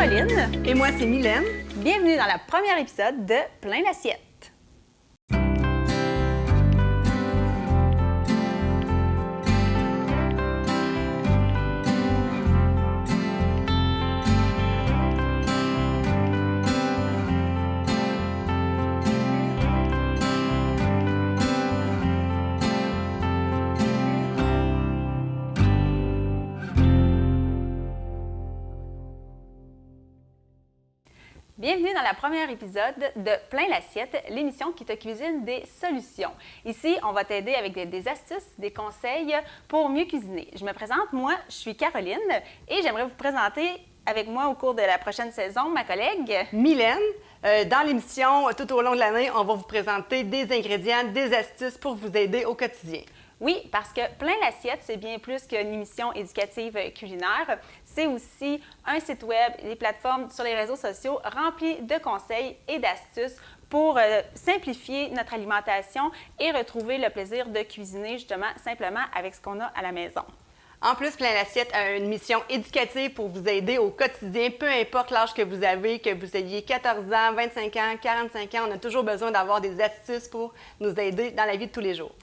Caroline. Et moi, c'est Mylène. Bienvenue dans le premier épisode de Plein l'assiette. Bienvenue dans le premier épisode de Plein l'assiette, l'émission qui te cuisine des solutions. Ici, on va t'aider avec des astuces, des conseils pour mieux cuisiner. Je me présente, moi, je suis Caroline et j'aimerais vous présenter avec moi au cours de la prochaine saison ma collègue Mylène. Dans l'émission, tout au long de l'année, on va vous présenter des ingrédients, des astuces pour vous aider au quotidien. Oui, parce que Plein l'assiette, c'est bien plus qu'une émission éducative culinaire. C'est aussi un site web et des plateformes sur les réseaux sociaux remplis de conseils et d'astuces pour simplifier notre alimentation et retrouver le plaisir de cuisiner justement simplement avec ce qu'on a à la maison. En plus, Plein l'assiette a une mission éducative pour vous aider au quotidien, peu importe l'âge que vous avez, que vous ayez 14 ans, 25 ans, 45 ans, on a toujours besoin d'avoir des astuces pour nous aider dans la vie de tous les jours.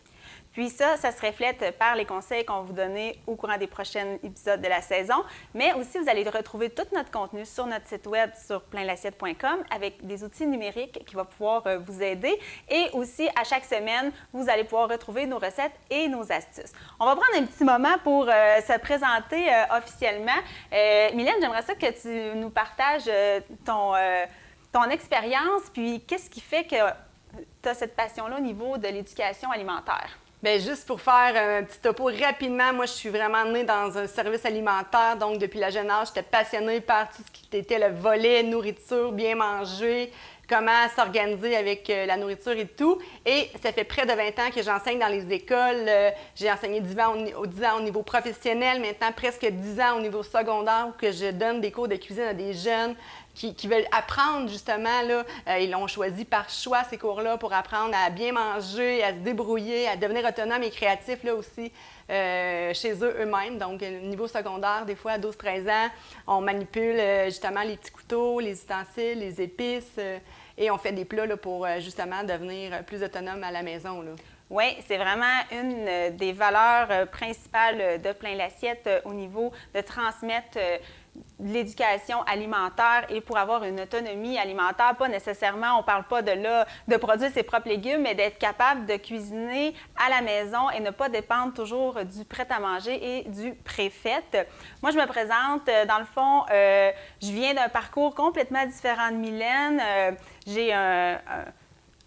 Puis ça se reflète par les conseils qu'on va vous donner au courant des prochains épisodes de la saison. Mais aussi, vous allez retrouver tout notre contenu sur notre site web sur plainlassiette.com avec des outils numériques qui vont pouvoir vous aider. Et aussi, à chaque semaine, vous allez pouvoir retrouver nos recettes et nos astuces. On va prendre un petit moment pour se présenter officiellement. Mylène, j'aimerais ça que tu nous partages ton expérience, puis qu'est-ce qui fait que tu as cette passion-là au niveau de l'éducation alimentaire? Bien, juste pour faire un petit topo rapidement, moi, je suis vraiment née dans un service alimentaire. Donc, depuis la jeune âge, j'étais passionnée par tout ce qui était le volet, nourriture, bien manger, comment s'organiser avec la nourriture et tout. Et ça fait près de 20 ans que j'enseigne dans les écoles. J'ai enseigné 10 ans au niveau professionnel, maintenant presque 10 ans au niveau secondaire, où que je donne des cours de cuisine à des jeunes qui veulent apprendre justement, là, ils l'ont choisi par choix ces cours-là pour apprendre à bien manger, à se débrouiller, à devenir autonome et créatif là aussi chez eux-mêmes. Donc, au niveau secondaire, des fois à 12-13 ans, on manipule justement les petits couteaux, les ustensiles, les épices et on fait des plats là, pour justement devenir plus autonome à la maison, là. Oui, c'est vraiment une des valeurs principales de Plein l'assiette au niveau de transmettre de l'éducation alimentaire et pour avoir une autonomie alimentaire, pas nécessairement, on ne parle pas de produire ses propres légumes, mais d'être capable de cuisiner à la maison et ne pas dépendre toujours du prêt-à-manger et du préfait. Moi, je me présente, dans le fond, je viens d'un parcours complètement différent de Mylène. J'ai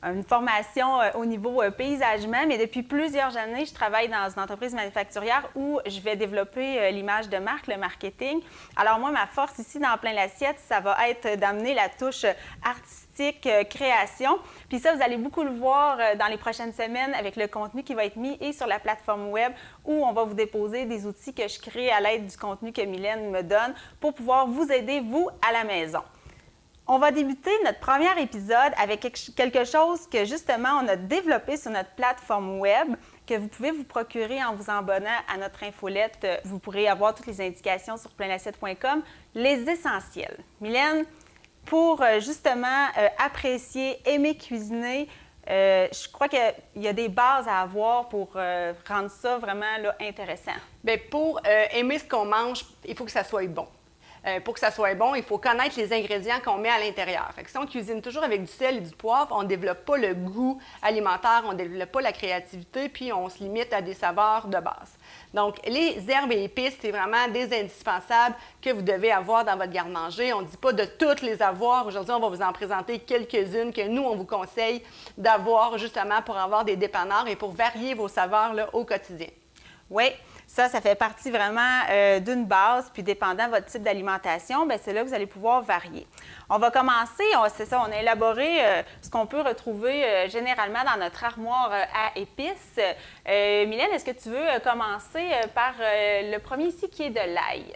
une formation au niveau paysagement, mais depuis plusieurs années, je travaille dans une entreprise manufacturière où je vais développer l'image de marque, le marketing. Alors moi, ma force ici dans Plein l'assiette, ça va être d'amener la touche artistique, création. Puis ça, vous allez beaucoup le voir dans les prochaines semaines avec le contenu qui va être mis et sur la plateforme web où on va vous déposer des outils que je crée à l'aide du contenu que Mylène me donne pour pouvoir vous aider, vous, à la maison. On va débuter notre premier épisode avec quelque chose que justement on a développé sur notre plateforme web que vous pouvez vous procurer en vous abonnant à notre infolette. Vous pourrez avoir toutes les indications sur plainlassiette.com, les essentiels. Mylène, pour justement apprécier, aimer cuisiner, je crois qu'il y a des bases à avoir pour rendre ça vraiment là, intéressant. Bien, pour aimer ce qu'on mange, il faut que ça soit bon. Pour que ça soit bon, il faut connaître les ingrédients qu'on met à l'intérieur. Fait que si on cuisine toujours avec du sel et du poivre, on ne développe pas le goût alimentaire, on ne développe pas la créativité, puis on se limite à des saveurs de base. Donc, les herbes et épices, c'est vraiment des indispensables que vous devez avoir dans votre garde-manger. On ne dit pas de toutes les avoir. Aujourd'hui, on va vous en présenter quelques-unes que nous, on vous conseille d'avoir justement pour avoir des dépanneurs et pour varier vos saveurs là, au quotidien. Oui. Ça fait partie vraiment d'une base, puis dépendant de votre type d'alimentation, bien c'est là que vous allez pouvoir varier. On va commencer, c'est ça, on a élaboré ce qu'on peut retrouver généralement dans notre armoire à épices. Mylène, est-ce que tu veux commencer par le premier ici qui est de l'ail?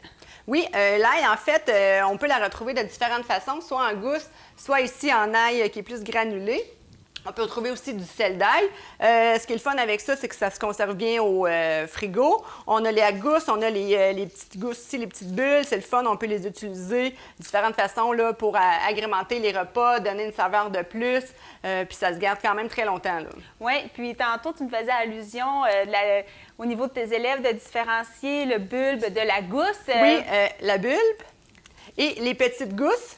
Oui, l'ail, en fait, on peut la retrouver de différentes façons, soit en gousse, soit ici en ail qui est plus granulé. On peut retrouver aussi du sel d'ail. Ce qui est le fun avec ça, c'est que ça se conserve bien au frigo. On a les gousses, on a les petites gousses ici, les petites bulles. C'est le fun, on peut les utiliser de différentes façons là, pour agrémenter les repas, donner une saveur de plus. Puis ça se garde quand même très longtemps. Oui, puis tantôt, tu me faisais allusion au niveau de tes élèves de différencier le bulbe de la gousse. Oui, la bulbe et les petites gousses.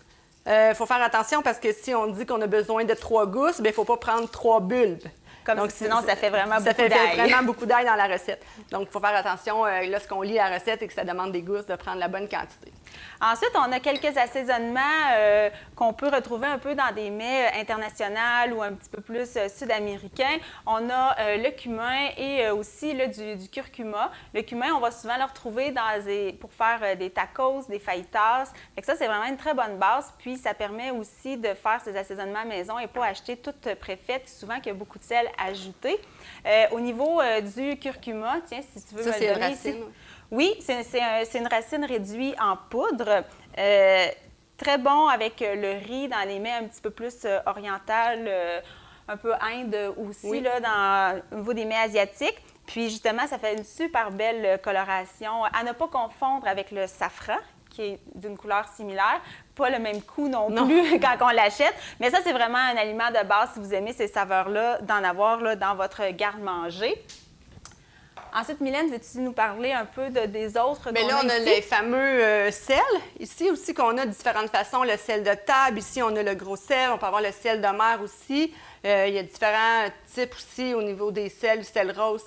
Faut faire attention parce que si on dit qu'on a besoin de 3 gousses, il ne faut pas prendre 3 bulbes. Donc, sinon, ça fait vraiment beaucoup d'ail. Ça fait vraiment beaucoup d'ail dans la recette. Donc, il faut faire attention lorsqu'on lit la recette et que ça demande des gousses de prendre la bonne quantité. Ensuite, on a quelques assaisonnements qu'on peut retrouver un peu dans des mets internationaux ou un petit peu plus sud-américains. On a le cumin et aussi là, du curcuma. Le cumin, on va souvent le retrouver pour faire des tacos, des fajitas. Fait que ça, c'est vraiment une très bonne base. Puis, ça permet aussi de faire ces assaisonnements à maison et pas acheter toutes préfaites, souvent qu'il y a beaucoup de sel ajouté. Au niveau du curcuma, tiens, si tu veux me le donner ici. Oui, c'est une racine réduite en poudre. Très bon avec le riz dans les mets un petit peu plus oriental, un peu Inde aussi, oui. Là, au niveau des mets asiatiques. Puis justement, ça fait une super belle coloration. À ne pas confondre avec le safran, qui est d'une couleur similaire. Pas le même goût non plus quand on l'achète. Mais ça, c'est vraiment un aliment de base, si vous aimez ces saveurs-là, d'en avoir là, dans votre garde-manger. Ensuite, Mylène, veux-tu nous parler un peu des autres? Bien là, on a les fameux sels. Ici aussi, qu'on a de différentes façons. Le sel de table, ici, on a le gros sel. On peut avoir le sel de mer aussi. Il y a différents types aussi au niveau des sels, sel rose,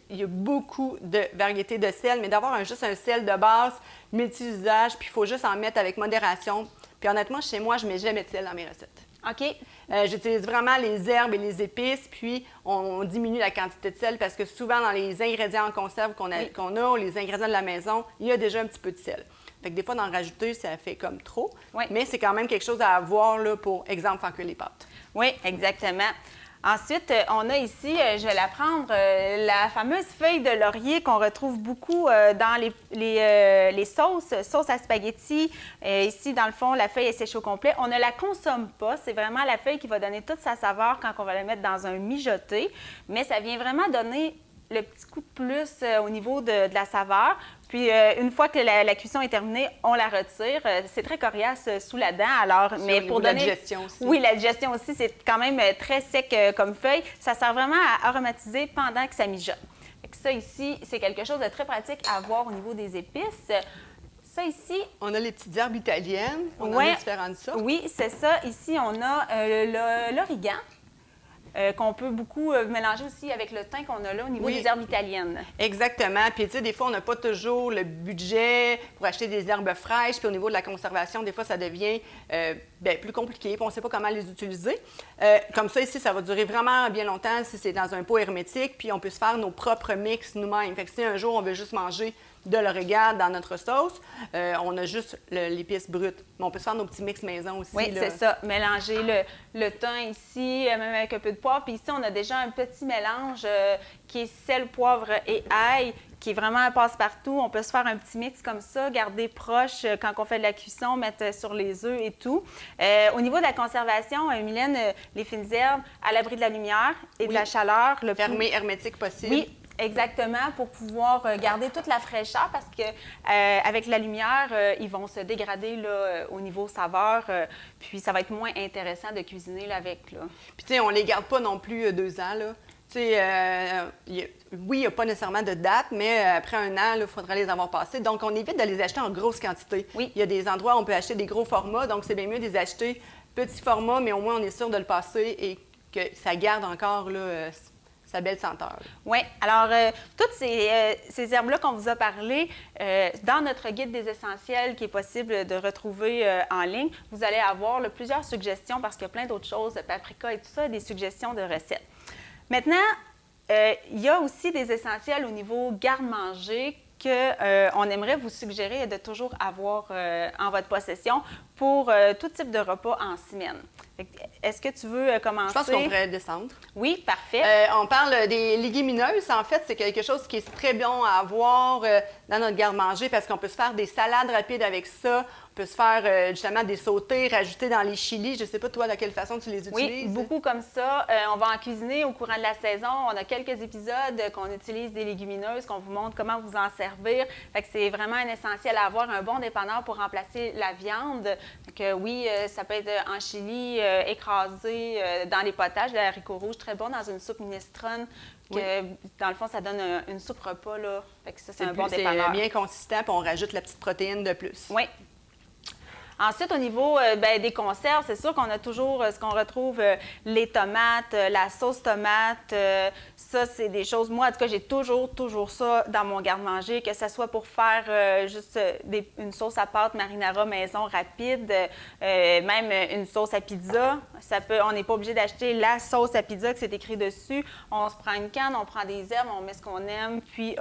il y a beaucoup de variétés de sel, mais d'avoir juste un sel de base, multi-usage, puis il faut juste en mettre avec modération. Puis honnêtement, chez moi, je ne mets jamais de sel dans mes recettes. OK. J'utilise vraiment les herbes et les épices, puis on diminue la quantité de sel parce que souvent, dans les ingrédients en conserve qu'on a, ou les ingrédients de la maison, il y a déjà un petit peu de sel. Fait que des fois, d'en rajouter, ça fait comme trop. Oui. Mais c'est quand même quelque chose à avoir là, pour, exemple, faire cuire les pâtes. Oui, exactement. Ensuite, on a ici, je vais la prendre, la fameuse feuille de laurier qu'on retrouve beaucoup dans les sauces à spaghetti. Ici, dans le fond, la feuille est séchée au complet. On ne la consomme pas. C'est vraiment la feuille qui va donner toute sa saveur quand on va la mettre dans un mijoté. Mais ça vient vraiment donner le petit coup de plus au niveau de la saveur. Puis, une fois que la cuisson est terminée, on la retire. C'est très coriace sous la dent. Alors, mais pour donner la digestion aussi. Oui, la digestion aussi, c'est quand même très sec comme feuille. Ça sert vraiment à aromatiser pendant que ça mijote. Ça ici, c'est quelque chose de très pratique à avoir au niveau des épices. Ça ici... On a les petites herbes italiennes. On en a différentes sortes. Oui, c'est ça. Ici, on a l'origan. Qu'on peut beaucoup mélanger aussi avec le thym qu'on a là au niveau des herbes italiennes. Exactement. Puis, tu sais, des fois, on n'a pas toujours le budget pour acheter des herbes fraîches. Puis, au niveau de la conservation, des fois, ça devient plus compliqué. Puis, on ne sait pas comment les utiliser. Comme ça, ici, ça va durer vraiment bien longtemps si c'est dans un pot hermétique. Puis, on peut se faire nos propres mix nous-mêmes. Fait que si un jour, on veut juste manger de l'origan dans notre sauce, on a juste l'épice brute. Mais on peut se faire nos petits mix maison aussi. Oui, c'est ça. Mélanger le thym ici, même avec un peu de poivre. Puis ici, on a déjà un petit mélange qui est sel, poivre et ail, qui est vraiment un passe-partout. On peut se faire un petit mix comme ça, garder proche quand on fait de la cuisson, mettre sur les œufs et tout. Au niveau de la conservation, Mylène, les fines herbes à l'abri de la lumière et de la chaleur. Fermé, hermétique possible. Oui. Exactement, pour pouvoir garder toute la fraîcheur parce que avec la lumière, ils vont se dégrader là, au niveau saveur, puis ça va être moins intéressant de cuisiner là, avec. Là. Puis tu sais, on les garde pas non plus 2 ans, là. Tu sais, oui, il n'y a pas nécessairement de date, mais après 1 an, il faudra les avoir passés. Donc, on évite de les acheter en grosse quantité. Oui. Il y a des endroits où on peut acheter des gros formats, donc c'est bien mieux de les acheter petits formats, mais au moins on est sûr de le passer et que ça garde encore là, sa belle senteur. Oui. Alors, toutes ces herbes-là qu'on vous a parlé, dans notre guide des essentiels qui est possible de retrouver en ligne, vous allez avoir plusieurs suggestions parce qu'il y a plein d'autres choses, paprika et tout ça, des suggestions de recettes. Maintenant, il y a aussi des essentiels au niveau garde-manger qu'on aimerait vous suggérer de toujours avoir en votre possession pour tout type de repas en semaine. Est-ce que tu veux commencer? Je pense qu'on pourrait descendre. Oui, parfait. On parle des légumineuses. En fait, c'est quelque chose qui est très bon à avoir dans notre garde-manger parce qu'on peut se faire des salades rapides avec ça. On peut se faire justement des sautés, rajouter dans les chilis. Je ne sais pas, toi, de quelle façon tu les utilises. Oui, beaucoup comme ça. On va en cuisiner au courant de la saison. On a quelques épisodes qu'on utilise des légumineuses, qu'on vous montre comment vous en servir. Fait que c'est vraiment un essentiel à avoir un bon dépanneur pour remplacer la viande. Donc, oui, ça peut être en chili, écrasé dans les potages, le haricot rouge, très bon dans une soupe minestrone. Que, dans le fond, ça donne une soupe repas. Là. Fait que ça, c'est un bon dépanneur. C'est bien consistant, puis on rajoute la petite protéine de plus. Oui. Ensuite, au niveau des conserves, c'est sûr qu'on a toujours ce qu'on retrouve, les tomates, la sauce tomate. Ça, c'est des choses, moi, en tout cas, j'ai toujours ça dans mon garde-manger, que ce soit pour faire juste une sauce à pâte marinara maison rapide, même une sauce à pizza. On n'est pas obligé d'acheter la sauce à pizza que c'est écrit dessus. On se prend une canne, on prend des herbes, on met ce qu'on aime, puis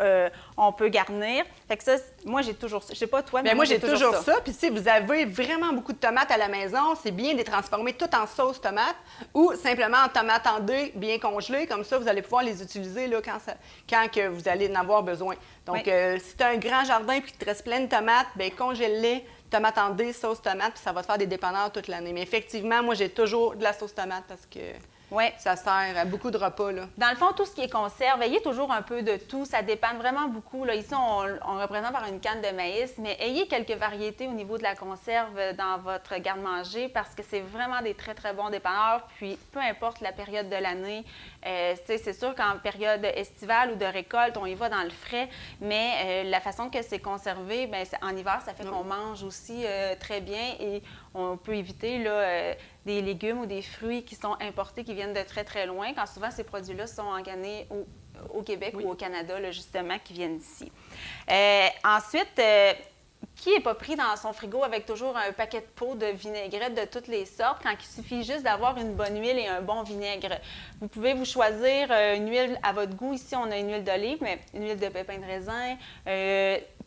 on peut garnir. Fait que ça, moi, j'ai toujours ça. Je sais pas toi, mais moi, j'ai toujours ça. Puis si vous avez vraiment beaucoup de tomates à la maison, c'est bien de les transformer toutes en sauce tomate ou simplement en tomates en dés bien congelées. Comme ça, vous allez pouvoir les utiliser là, quand que vous allez en avoir besoin. Donc, si tu as un grand jardin et qu'il te reste plein de tomates, bien, congèle-les, tomates en dés, sauce tomate, puis ça va te faire des dépanneurs toute l'année. Mais effectivement, moi, j'ai toujours de la sauce tomate parce que ça sert à beaucoup de repas. Là. Dans le fond, tout ce qui est conserve, ayez toujours un peu de tout. Ça dépend vraiment beaucoup. Là. Ici, on représente par une canne de maïs, mais ayez quelques variétés au niveau de la conserve dans votre garde-manger parce que c'est vraiment des très, très bons dépanneurs. Puis, peu importe la période de l'année, c'est sûr qu'en période estivale ou de récolte, on y va dans le frais, mais la façon que c'est conservé, bien, en hiver, ça fait qu'on mange aussi très bien et on peut éviter là, des légumes ou des fruits qui sont importés, qui viennent de très, très loin, quand souvent ces produits-là sont enganés au Québec ou au Canada, là, justement, qui viennent d'ici. Ensuite, qui n'est pas pris dans son frigo avec toujours un paquet de pots de vinaigrette de toutes les sortes quand il suffit juste d'avoir une bonne huile et un bon vinaigre? Vous pouvez vous choisir une huile à votre goût. Ici, on a une huile d'olive, mais une huile de pépins de raisin.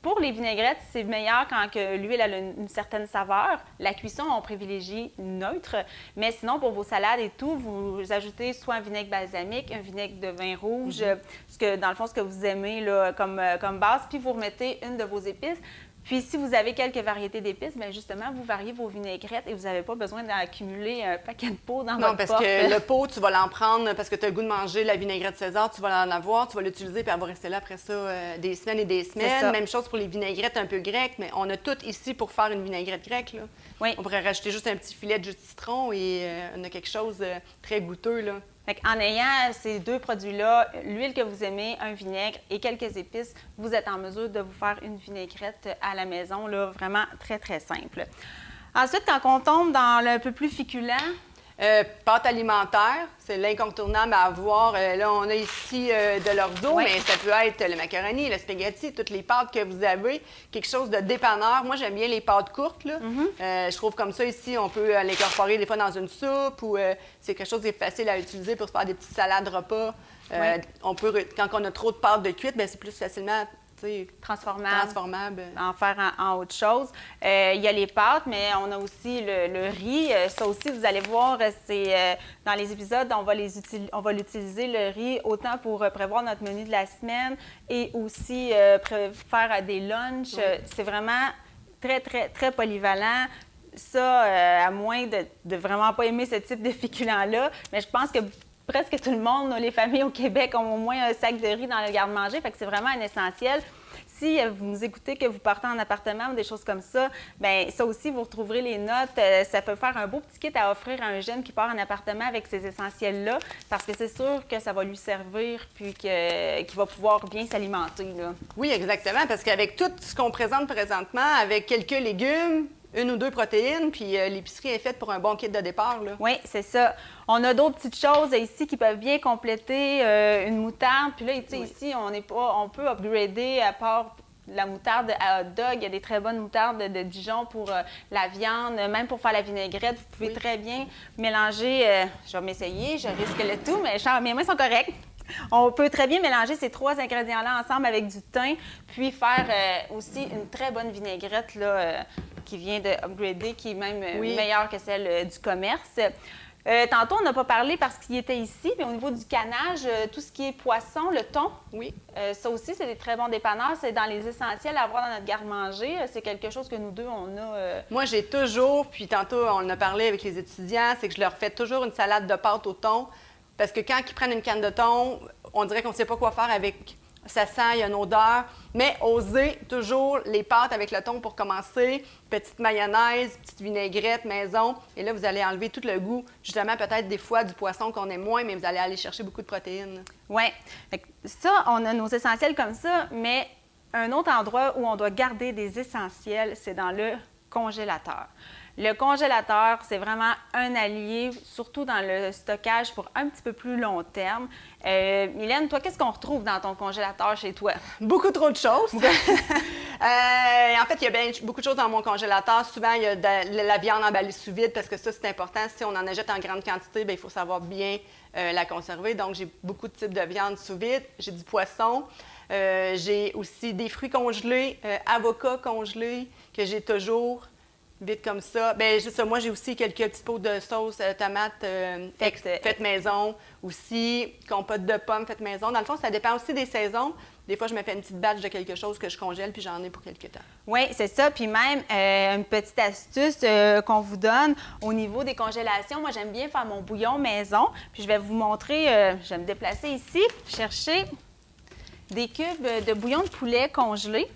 Pour les vinaigrettes, c'est meilleur quand l'huile a une certaine saveur. La cuisson, on privilégie neutre. Mais sinon, pour vos salades et tout, vous ajoutez soit un vinaigre balsamique, un vinaigre de vin rouge, dans le fond, ce que vous aimez là, comme base, puis vous remettez une de vos épices. Puis, si vous avez quelques variétés d'épices, bien justement, vous variez vos vinaigrettes et vous n'avez pas besoin d'accumuler un paquet de pots dans votre porte. Non, parce que le pot, tu vas l'en prendre parce que tu as le goût de manger la vinaigrette César, tu vas l'en avoir, tu vas l'utiliser, puis elle va rester là après ça des semaines et des semaines. Même chose pour les vinaigrettes un peu grecques, mais on a tout ici pour faire une vinaigrette grecque. Là. Oui. On pourrait rajouter juste un petit filet de jus de citron et on a quelque chose de très goûteux. Là. En ayant ces deux produits-là, l'huile que vous aimez, un vinaigre et quelques épices, vous êtes en mesure de vous faire une vinaigrette à la maison, là, vraiment très, très simple. Ensuite, quand on tombe dans le peu plus féculent... pâte alimentaire, c'est l'incontournable à avoir. Là, on a ici de l'orzo, mais ça peut être le macaroni, le spaghetti, toutes les pâtes que vous avez. Quelque chose de dépanneur. Moi, j'aime bien les pâtes courtes. Là. Je trouve comme ça ici, on peut l'incorporer des fois dans une soupe ou c'est quelque chose qui est facile à utiliser pour se faire des petites salades repas. On peut, quand on a trop de pâtes de cuite, c'est plus facilement... transformable. En faire en autre chose. Il y a les pâtes, mais on a aussi le riz. Ça aussi, vous allez voir, c'est dans les épisodes, on va l'utiliser, le riz, autant pour prévoir notre menu de la semaine et aussi faire des lunchs. C'est vraiment très, très, très polyvalent. Ça, à moins de vraiment pas aimer ce type de féculent-là, mais je pense que presque tout le monde, les familles au Québec ont au moins un sac de riz dans le garde-manger, fait que c'est vraiment un essentiel. Si vous nous écoutez, que vous partez en appartement ou des choses comme ça, bien, ça aussi, vous retrouverez les notes. Ça peut faire un beau petit kit à offrir à un jeune qui part en appartement avec ces essentiels-là, parce que c'est sûr que ça va lui servir puis qu'il va pouvoir bien s'alimenter. Là. Oui, exactement, parce qu'avec tout ce qu'on présente présentement, avec quelques légumes, une ou deux protéines, puis l'épicerie est faite pour un bon kit de départ. Là. Oui, c'est ça. On a d'autres petites choses ici qui peuvent bien compléter une moutarde. Puis là, ici, on peut upgrader à part la moutarde à hot dog. Il y a des très bonnes moutardes de Dijon pour la viande, même pour faire la vinaigrette. Vous pouvez très bien mélanger. Je vais m'essayer, je risque le tout, mais mes mains sont correctes. On peut très bien mélanger ces 3 ingrédients-là ensemble avec du thym, puis faire aussi une très bonne vinaigrette là, qui vient de upgrader, qui est même meilleure que celle du commerce. Tantôt, on n'a pas parlé parce qu'il était ici, mais au niveau du canage, tout ce qui est poisson, le thon, ça aussi, c'est des très bons dépanneurs. C'est dans les essentiels à avoir dans notre garde-manger. C'est quelque chose que nous deux, on a... Moi, j'ai toujours, puis tantôt, on en a parlé avec les étudiants, c'est que je leur fais toujours une salade de pâte au thon, parce que quand ils prennent une canne de thon, on dirait qu'on ne sait pas quoi faire avec... Ça sent, il y a une odeur. Mais osez toujours les pâtes avec le thon pour commencer. Petite mayonnaise, petite vinaigrette maison. Et là, vous allez enlever tout le goût, justement, peut-être des fois du poisson qu'on aime moins, mais vous allez aller chercher beaucoup de protéines. Oui. Ça, on a nos essentiels comme ça, mais un autre endroit où on doit garder des essentiels, c'est dans le congélateur. Le congélateur, c'est vraiment un allié, surtout dans le stockage pour un petit peu plus long terme. Mylène, toi, qu'est-ce qu'on retrouve dans ton congélateur chez toi? Beaucoup trop de choses. En fait, il y a bien beaucoup de choses dans mon congélateur. Souvent, il y a de la viande emballée sous vide parce que ça, c'est important. Si on en achète en grande quantité, bien, il faut savoir bien la conserver. Donc, j'ai beaucoup de types de viande sous vide. J'ai du poisson. J'ai aussi des fruits congelés, avocats congelés que j'ai toujours. Vite comme ça. Bien, juste ça, moi, j'ai aussi quelques petits pots de sauce tomate faites maison aussi, compote de pommes faites maison. Dans le fond, ça dépend aussi des saisons. Des fois, je me fais une petite batch de quelque chose que je congèle puis j'en ai pour quelques temps. Oui, c'est ça. Puis même, une petite astuce qu'on vous donne au niveau des congélations. Moi, j'aime bien faire mon bouillon maison. Puis je vais vous montrer, je vais me déplacer ici, chercher des cubes de bouillon de poulet congelé.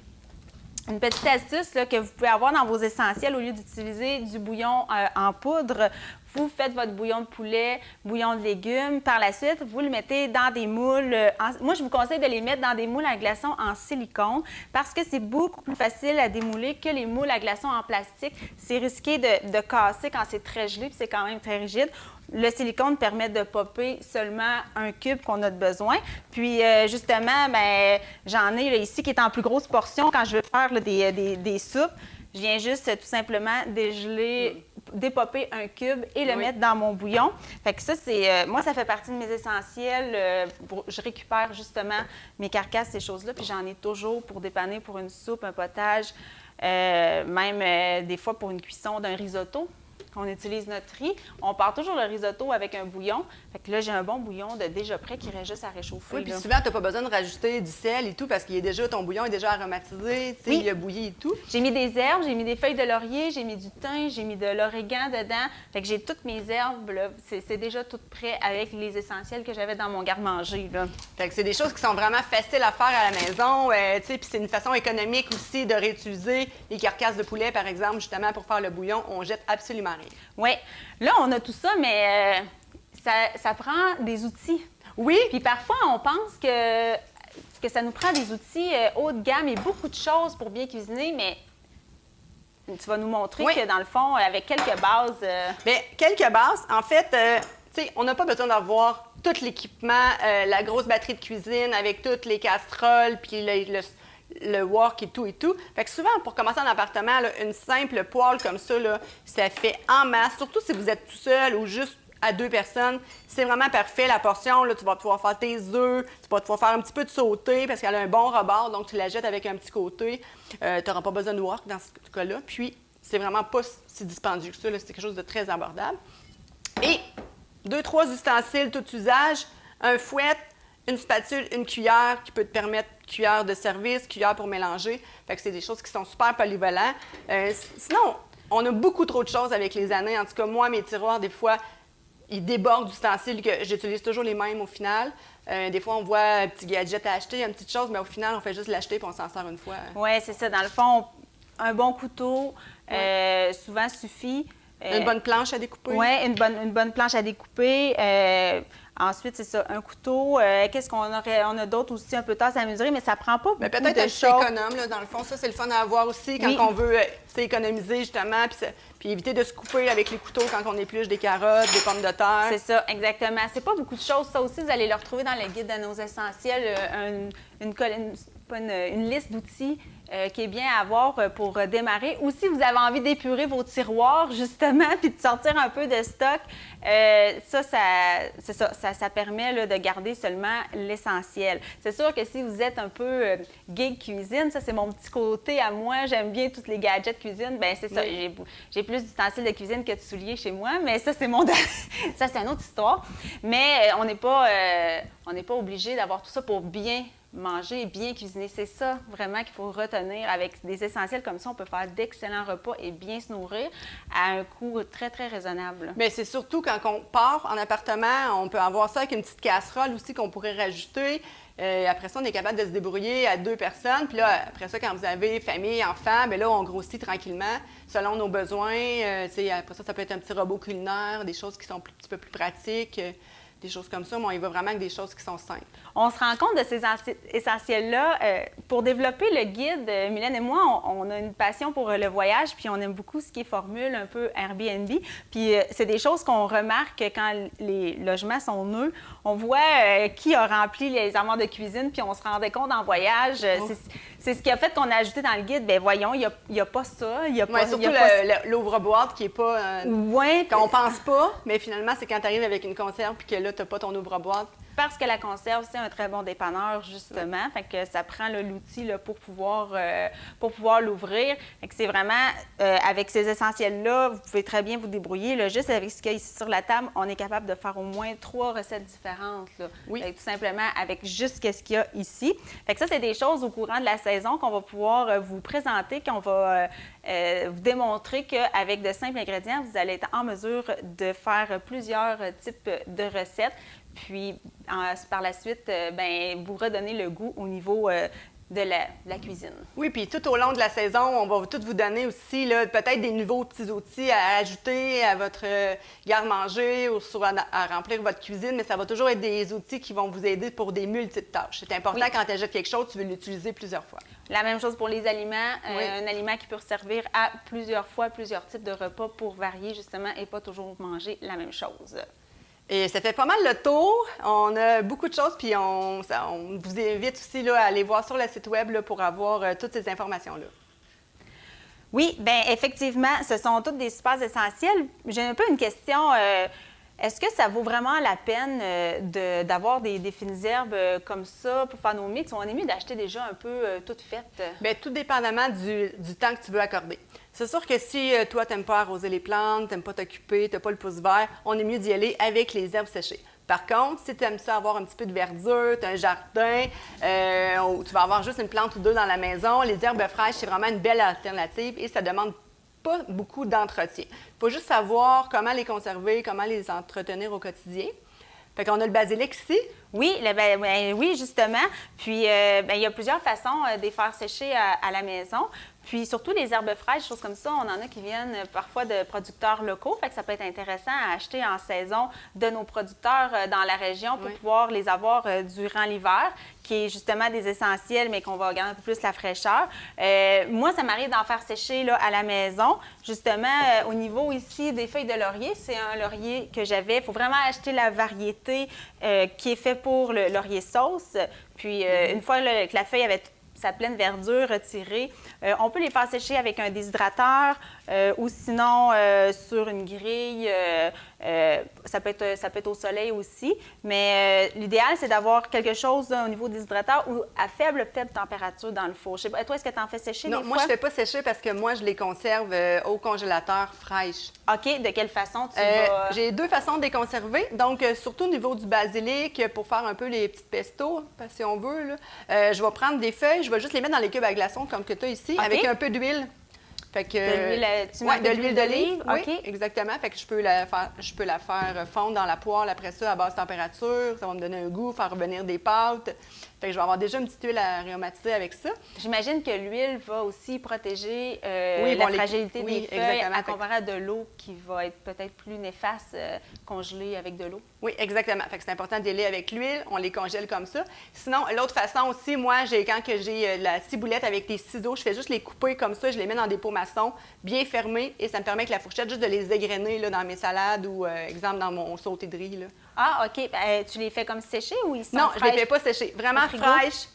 Une petite astuce là, que vous pouvez avoir dans vos essentiels, au lieu d'utiliser du bouillon en poudre, vous faites votre bouillon de poulet, bouillon de légumes. Par la suite, vous le mettez dans des moules. Moi, je vous conseille de les mettre dans des moules à glaçons en silicone parce que c'est beaucoup plus facile à démouler que les moules à glaçons en plastique. C'est risqué de casser quand c'est très gelé, puis c'est quand même très rigide. Le silicone permet de popper seulement un cube qu'on a de besoin. Puis, justement, bien, j'en ai là, ici qui est en plus grosse portion quand je veux faire là, des soupes. Je viens juste tout simplement dégeler, dépopper un cube et le mettre dans mon bouillon. Fait que ça, c'est... moi, ça fait partie de mes essentiels. Je récupère justement mes carcasses, ces choses-là, puis j'en ai toujours pour dépanner pour une soupe, un potage, même des fois pour une cuisson d'un risotto. On utilise notre riz. On part toujours le risotto avec un bouillon. Fait que là, j'ai un bon bouillon de déjà prêt qui reste juste à réchauffer. Oui, puis souvent, tu n'as pas besoin de rajouter du sel et tout parce qu'il est déjà, ton bouillon est déjà aromatisé, tu sais, il a bouilli et tout. J'ai mis des herbes, j'ai mis des feuilles de laurier, j'ai mis du thym, j'ai mis de l'origan dedans. Fait que j'ai toutes mes herbes, là. C'est déjà tout prêt avec les essentiels que j'avais dans mon garde-manger, là. Fait que c'est des choses qui sont vraiment faciles à faire à la maison, tu sais, puis c'est une façon économique aussi de réutiliser les carcasses de poulet, par exemple, justement, pour faire le bouillon. On jette absolument rien. Oui. Là, on a tout ça, mais ça prend des outils. Oui. Puis parfois, on pense que ça nous prend des outils haut de gamme et beaucoup de choses pour bien cuisiner, mais tu vas nous montrer que, dans le fond, avec quelques bases... Bien, quelques bases. En fait, tu sais, on n'a pas besoin d'avoir tout l'équipement, la grosse batterie de cuisine avec toutes les casseroles, puis le wok et tout et tout. Fait que souvent, pour commencer en appartement, là, une simple poêle comme ça, là, ça fait en masse. Surtout si vous êtes tout seul ou juste à 2 personnes, c'est vraiment parfait. La portion, là, tu vas pouvoir faire tes œufs, tu vas pouvoir faire un petit peu de sauté parce qu'elle a un bon rebord, donc tu la jettes avec un petit côté. Tu n'auras pas besoin de wok dans ce cas-là. Puis, c'est vraiment pas si dispendieux que ça. C'est quelque chose de très abordable. Et 2-3 ustensiles tout usage, un fouet, une spatule, une cuillère qui peut te permettre cuillère de service, cuillère pour mélanger. Fait que c'est des choses qui sont super polyvalentes. Sinon, on a beaucoup trop de choses avec les années. En tout cas, moi, mes tiroirs, des fois, ils débordent d'ustensiles que j'utilise toujours les mêmes au final. Des fois, on voit un petit gadget à acheter, une petite chose, mais au final, on fait juste l'acheter puis on s'en sert une fois. Oui, c'est ça. Dans le fond, un bon couteau souvent suffit. Une bonne planche à découper. Oui, une bonne planche à découper. Ensuite, c'est ça, un couteau. Qu'est-ce qu'on aurait? On a d'autres aussi un peu de tasse à mesurer, mais ça prend pas beaucoup de choses. Peut-être être économe, là, dans le fond. Ça, c'est le fun à avoir aussi quand on veut économiser, justement, puis éviter de se couper avec les couteaux quand on épluche des carottes, des pommes de terre. C'est ça, exactement. C'est pas beaucoup de choses. Ça aussi, vous allez le retrouver dans le guide de nos essentiels. Une une liste d'outils qui est bien à avoir pour démarrer. Ou si vous avez envie d'épurer vos tiroirs, justement, puis de sortir un peu de stock, ça permet là, de garder seulement l'essentiel. C'est sûr que si vous êtes un peu geek cuisine, ça, c'est mon petit côté à moi. J'aime bien tous les gadgets cuisine. Bien, c'est ça. Oui. J'ai plus d'ustensiles de cuisine que de souliers chez moi, mais ça, c'est ça, c'est une autre histoire. Mais on n'est pas obligé d'avoir tout ça pour bien manger et bien cuisiner. C'est ça vraiment qu'il faut retenir. Avec des essentiels comme ça, on peut faire d'excellents repas et bien se nourrir à un coût très, très raisonnable. Bien, c'est surtout quand on part en appartement, on peut avoir ça avec une petite casserole aussi qu'on pourrait rajouter. Après ça, on est capable de se débrouiller à 2 personnes. Puis là, après ça, quand vous avez famille, enfants, bien là, on grossit tranquillement selon nos besoins. Après ça, ça peut être un petit robot culinaire, des choses qui sont un petit peu plus pratiques. Des choses comme ça, mais on y va vraiment avec des choses qui sont simples. On se rend compte de ces essentiels-là. Pour développer le guide, Mylène et moi, on a une passion pour le voyage, puis on aime beaucoup ce qui est formule un peu Airbnb. Puis c'est des choses qu'on remarque quand les logements sont neufs. On voit qui a rempli les armoires de cuisine, puis on se rendait compte en voyage. C'est ce qui a fait qu'on a ajouté dans le guide. Bien, voyons, il n'y a pas ça. Il y a pas, surtout l'ouvre-boîte qui n'est pas... qu'on pense pas, mais finalement, c'est quand tu arrives avec une conserve puis que là, tu n'as pas ton ouvre-boîte. Parce que la conserve, c'est un très bon dépanneur, justement. Fait que ça prend l'outil pour pouvoir l'ouvrir. Fait que c'est vraiment, avec ces essentiels-là, vous pouvez très bien vous débrouiller. Là, juste avec ce qu'il y a ici sur la table, on est capable de faire au moins 3 recettes différentes. Là. Oui. Fait que, tout simplement avec juste ce qu'il y a ici. Fait que ça, c'est des choses au courant de la saison qu'on va pouvoir vous présenter, qu'on va vous démontrer qu'avec de simples ingrédients, vous allez être en mesure de faire plusieurs types de recettes. Puis, par la suite, vous redonnez le goût au niveau de la cuisine. Oui, puis tout au long de la saison, on va tout vous donner aussi peut-être des nouveaux petits outils à ajouter à votre garde-manger ou à remplir votre cuisine, mais ça va toujours être des outils qui vont vous aider pour des multiples tâches. C'est important quand tu achètes quelque chose, tu veux l'utiliser plusieurs fois. La même chose pour les aliments. Un aliment qui peut servir à plusieurs fois, plusieurs types de repas pour varier justement et pas toujours manger la même chose. Et ça fait pas mal le tour. On a beaucoup de choses, puis on vous invite aussi à aller voir sur le site web pour avoir toutes ces informations-là. Oui, bien effectivement, ce sont toutes des super essentiels. J'ai un peu une question. Est-ce que ça vaut vraiment la peine d'avoir des fines herbes comme ça pour faire nos mix? On est mieux d'acheter déjà un peu toutes faites. Bien, tout dépendamment du temps que tu veux accorder. C'est sûr que si toi, tu n'aimes pas arroser les plantes, tu n'aimes pas t'occuper, tu n'as pas le pouce vert, on est mieux d'y aller avec les herbes séchées. Par contre, si tu aimes ça avoir un petit peu de verdure, tu as un jardin, ou tu vas avoir juste une plante ou 2 dans la maison, les herbes fraîches, c'est vraiment une belle alternative et ça demande pas beaucoup d'entretien. Il faut juste savoir comment les conserver, comment les entretenir au quotidien. Fait qu'on a le basilic ici. Oui, oui, justement. Puis, il y a plusieurs façons de les faire sécher à la maison. Puis, surtout les herbes fraîches, choses comme ça, on en a qui viennent parfois de producteurs locaux. Fait que ça peut être intéressant à acheter en saison de nos producteurs dans la région pour pouvoir les avoir durant l'hiver, qui est justement des essentiels, mais qu'on va garder un peu plus la fraîcheur. Moi, ça m'arrive d'en faire sécher là, à la maison. Justement, au niveau ici des feuilles de laurier, c'est un laurier que j'avais. Il faut vraiment acheter la variété qui est faite pour le laurier sauce. Puis, une fois que la feuille avait sa pleine verdure retirée, on peut les faire sécher avec un déshydrateur ou sinon sur une grille. Ça peut être au soleil aussi. Mais l'idéal, c'est d'avoir quelque chose au niveau déshydrateur ou à faible température dans le four. Je sais pas, toi, est-ce que tu en fais sécher des fois? Non, moi, je ne fais pas sécher parce que moi, je les conserve au congélateur fraîches. OK. De quelle façon tu vas... J'ai 2 façons de les conserver. Donc, surtout au niveau du basilic, pour faire un peu les petites pestos, si on veut, là, je vais prendre des feuilles, je vais juste les mettre dans les cubes à glaçons comme que tu as ici, avec un peu d'huile. Fait que, de l'huile d'olive. Oui, OK. Exactement. Fait que je peux la faire fondre dans la poêle après ça à basse température. Ça va me donner un goût, faire revenir des pâtes. Fait que je vais avoir déjà une petite huile aromatiser avec ça. J'imagine que l'huile va aussi protéger la fragilité des feuilles à comparer à de l'eau qui va être peut-être plus néfaste congelée avec de l'eau. Oui, exactement. Fait que c'est important d'y aller avec l'huile. On les congèle comme ça. Sinon, l'autre façon aussi, moi, quand j'ai la ciboulette avec des ciseaux, je fais juste les couper comme ça. Je les mets dans des pots maçons bien fermés et ça me permet avec la fourchette juste de les égrener là, dans mes salades ou, exemple, dans mon sauté de riz. Là. Ah, OK. Tu les fais comme séchés ou ils sont Non, fraîches? je ne les fais pas sécher. Vraiment fraîches,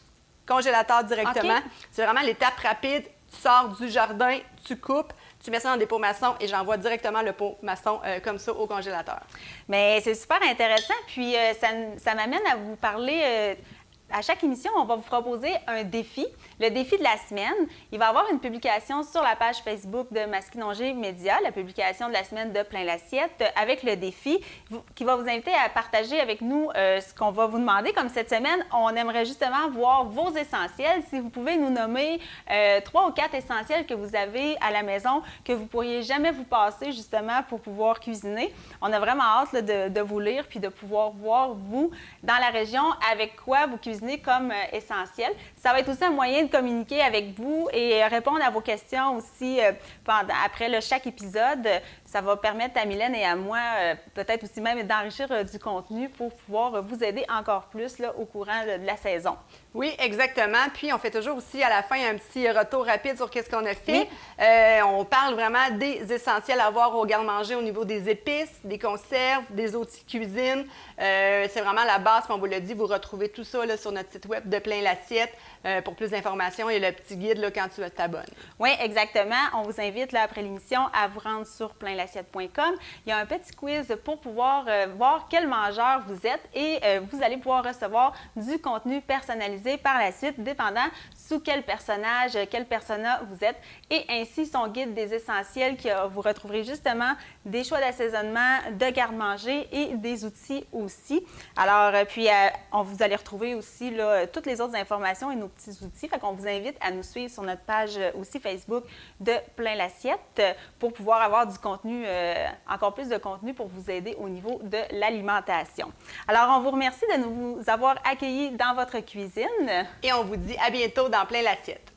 congélateur directement. OK. C'est vraiment l'étape rapide. Tu sors du jardin, tu coupes, tu mets ça dans des pots maçons et j'envoie directement le pot maçon comme ça au congélateur. Mais c'est super intéressant. Puis ça m'amène à vous parler. À chaque émission, on va vous proposer un défi, le défi de la semaine. Il va y avoir une publication sur la page Facebook de Masquinongé Média, la publication de la semaine de Plein l'assiette, avec le défi qui va vous inviter à partager avec nous ce qu'on va vous demander. Comme cette semaine, on aimerait justement voir vos essentiels. Si vous pouvez nous nommer 3 ou 4 essentiels que vous avez à la maison, que vous pourriez jamais vous passer justement pour pouvoir cuisiner. On a vraiment hâte là, de vous lire puis de pouvoir voir, vous, dans la région, avec quoi vous cuisinez comme essentiel. Ça va être aussi un moyen de communiquer avec vous et répondre à vos questions aussi après chaque épisode. Ça va permettre à Mylène et à moi, peut-être aussi même d'enrichir du contenu pour pouvoir vous aider encore plus là, au courant de la saison. Oui, exactement. Puis, on fait toujours aussi à la fin un petit retour rapide sur qu'est-ce qu'on a fait. Oui. On parle vraiment des essentiels à avoir au garde-manger au niveau des épices, des conserves, des outils de cuisine. C'est vraiment la base, comme on vous l'a dit. Vous retrouvez tout ça là, sur notre site web de Plein l'assiette. Pour plus d'informations, il y a le petit guide là, quand tu t'abonnes. Oui, exactement. On vous invite là, après l'émission à vous rendre sur plainlassiette.com. Il y a un petit quiz pour pouvoir voir quel mangeur vous êtes et vous allez pouvoir recevoir du contenu personnalisé par la suite, dépendant sous quel personnage, quel persona vous êtes, et ainsi son guide des essentiels que vous retrouverez justement des choix d'assaisonnement, de garde-manger et des outils aussi. Alors, puis vous allez retrouver aussi là, toutes les autres informations et nos petits outils. Fait qu'on vous invite à nous suivre sur notre page aussi Facebook de Plein l'assiette pour pouvoir avoir du contenu, encore plus de contenu pour vous aider au niveau de l'alimentation. Alors, on vous remercie de nous avoir accueillis dans votre cuisine. Et on vous dit à bientôt dans Plein l'assiette.